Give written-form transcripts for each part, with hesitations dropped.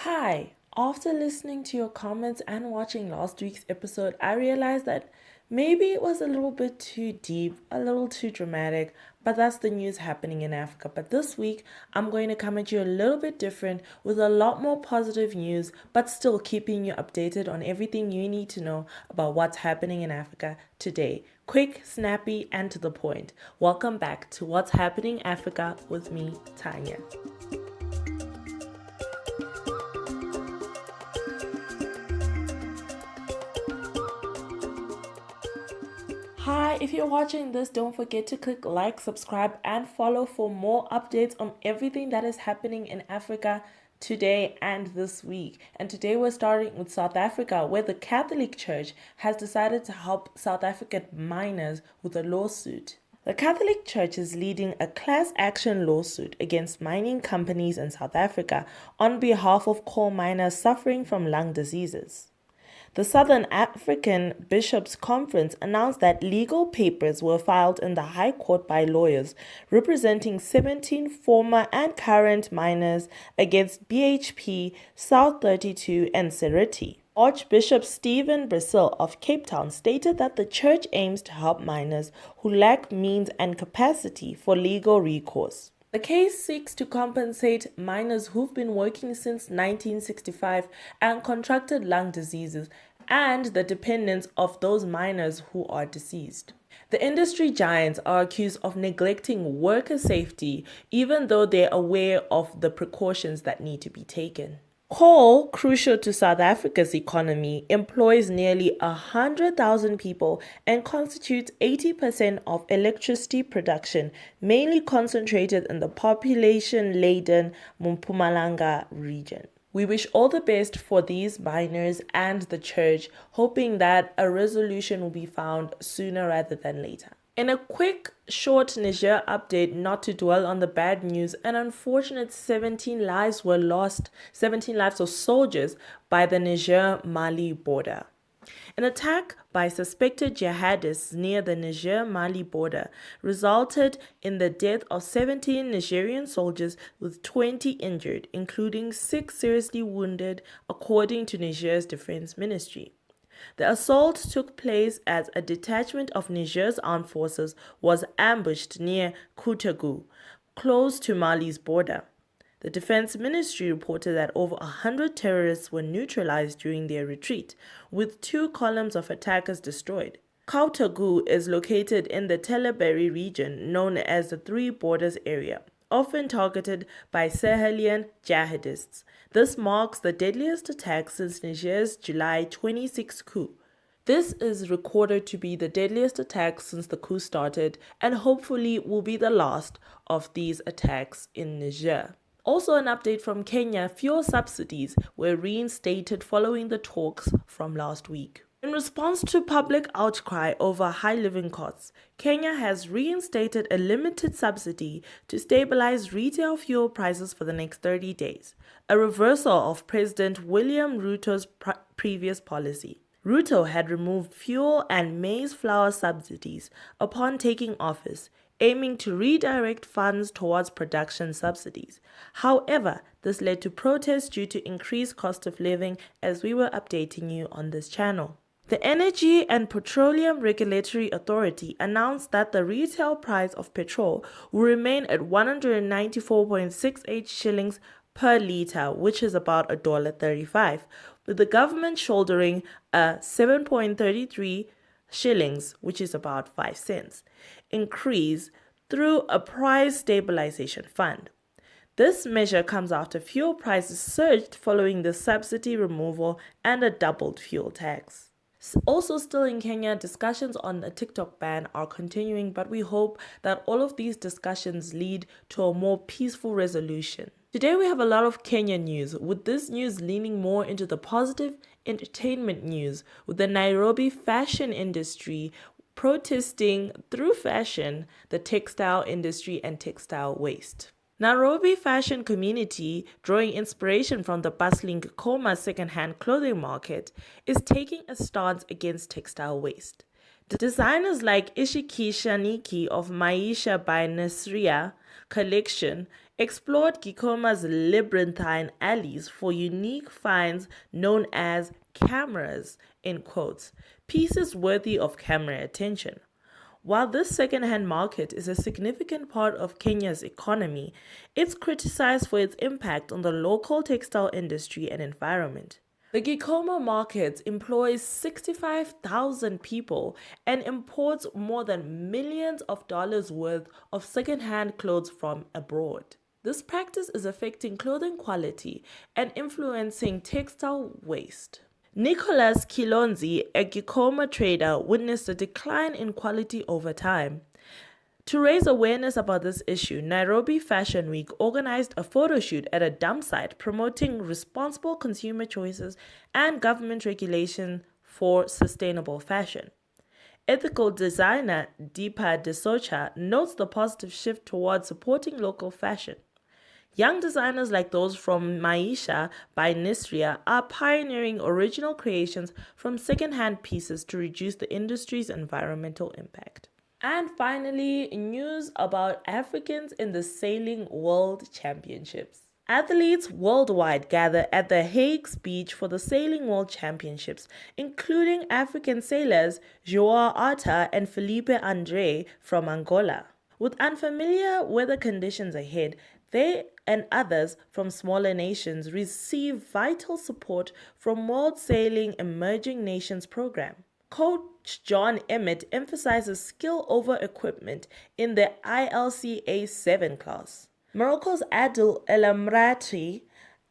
Hi, after listening to your comments and watching last week's episode, I realized that maybe it was a little bit too deep, a little too dramatic, but that's the news happening in Africa. But this week, I'm going to come at you a little bit different with a lot more positive news, but still keeping you updated on everything you need to know about what's happening in Africa today. Quick, snappy, and to the point. Welcome back to What's Happening Africa with me, Tanya. Hi, if you're watching this, don't forget to click like, subscribe, and follow for more updates on everything that is happening in Africa today and this week. And today we're starting with South Africa, where the Catholic Church has decided to help South African miners with a lawsuit. The Catholic Church is leading a class action lawsuit against mining companies in South Africa on behalf of coal miners suffering from lung diseases. The Southern African Bishops' Conference announced that legal papers were filed in the High Court by lawyers representing 17 former and current miners against BHP, South 32, and Seriti. Archbishop Stephen Brazil of Cape Town stated that the church aims to help miners who lack means and capacity for legal recourse. The case seeks to compensate miners who've been working since 1965 and contracted lung diseases and the dependents of those miners who are deceased. The industry giants are accused of neglecting worker safety even though they're aware of the precautions that need to be taken. Coal, crucial to South Africa's economy, employs nearly 100,000 people and constitutes 80% of electricity production, mainly concentrated in the population-laden Mpumalanga region. We wish all the best for these miners and the church, hoping that a resolution will be found sooner rather than later. In a quick, short Niger update, not to dwell on the bad news, an unfortunate 17 lives were lost, 17 lives of soldiers by the Niger-Mali border. An attack by suspected jihadists near the Niger-Mali border resulted in the death of 17 Nigerian soldiers with 20 injured, including 6 seriously wounded, according to Niger's defense ministry. The assault took place as a detachment of Niger's armed forces was ambushed near Koutagou, close to Mali's border. The defense ministry reported that over 100 terrorists were neutralized during their retreat, with 2 columns of attackers destroyed. Koutagou is located in the Teleberi region known as the Three Borders area, often targeted by Sahelian jihadists. This marks the deadliest attack since Niger's July 26 coup. This is recorded to be the deadliest attack since the coup started and hopefully will be the last of these attacks in Niger. Also an update from Kenya, fuel subsidies were reinstated following the talks from last week. In response to public outcry over high living costs, Kenya has reinstated a limited subsidy to stabilize retail fuel prices for the next 30 days, a reversal of President William Ruto's previous policy. Ruto had removed fuel and maize flour subsidies upon taking office, aiming to redirect funds towards production subsidies. However, this led to protests due to increased cost of living, as we were updating you on this channel. The Energy and Petroleum Regulatory Authority announced that the retail price of petrol will remain at 194.68 shillings per litre, which is about $1.35, with the government shouldering a 7.33 shillings, which is about 5 cents, increase through a price stabilization fund. This measure comes after fuel prices surged following the subsidy removal and a doubled fuel tax. Also still in Kenya, discussions on a TikTok ban are continuing, but we hope that all of these discussions lead to a more peaceful resolution. Today we have a lot of Kenya news, with this news leaning more into the positive entertainment news, with the Nairobi fashion industry protesting through fashion the textile industry and textile waste. Nairobi fashion community, drawing inspiration from the bustling Gikomba secondhand clothing market, is taking a stance against textile waste. Designers like Ishikisha Niki of Maisha by Nasria collection explored Gikomba's labyrinthine alleys for unique finds known as cameras, in quotes, pieces worthy of camera attention. While this second-hand market is a significant part of Kenya's economy, it's criticized for its impact on the local textile industry and environment. The Gikomba market employs 65,000 people and imports more than millions of dollars worth of second-hand clothes from abroad. This practice is affecting clothing quality and influencing textile waste. Nicholas Kilonzi, a Gikomba trader, witnessed a decline in quality over time. To raise awareness about this issue, Nairobi Fashion Week organized a photo shoot at a dump site promoting responsible consumer choices and government regulation for sustainable fashion. Ethical designer Deepa Desocha notes the positive shift towards supporting local fashion. Young designers like those from Maisha by Nisria are pioneering original creations from second-hand pieces to reduce the industry's environmental impact. And finally, news about Africans in the Sailing World Championships. Athletes worldwide gather at the Hague's beach for the Sailing World Championships, including African sailors Joao and Felipe from Angola. With unfamiliar weather conditions ahead, they and others from smaller nations receive vital support from World Sailing Emerging Nations Program. Coach John Emmett emphasizes skill over equipment in the ILCA 7 class. Morocco's Adil El Amrati,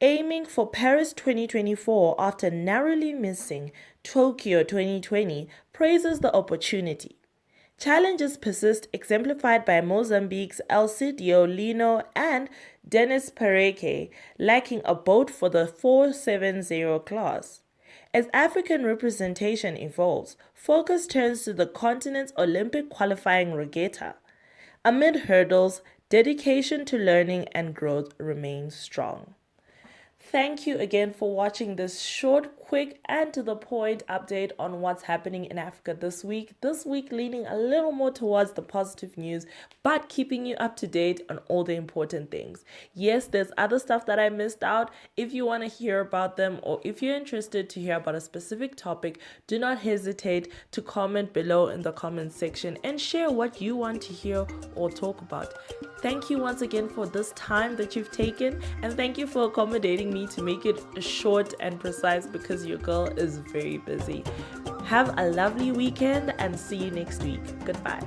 aiming for Paris 2024 after narrowly missing Tokyo 2020, praises the opportunity. Challenges persist, exemplified by Mozambique's Alcidio Lino and Dennis Pereke, lacking a boat for the 470 class. As African representation evolves, focus turns to the continent's Olympic qualifying regatta. Amid hurdles, dedication to learning and growth remains strong. Thank you again for watching this short, quick, and to the point update on what's happening in Africa this week. This week leaning a little more towards the positive news, but keeping you up to date on all the important things. Yes, there's other stuff that I missed out. If you want to hear about them or if you're interested to hear about a specific topic, do not hesitate to comment below in the comment section and share what you want to hear or talk about. Thank you once again for this time that you've taken, and thank you for accommodating me to make it short and precise because your girl is very busy. Have a lovely weekend and see you next week. Goodbye.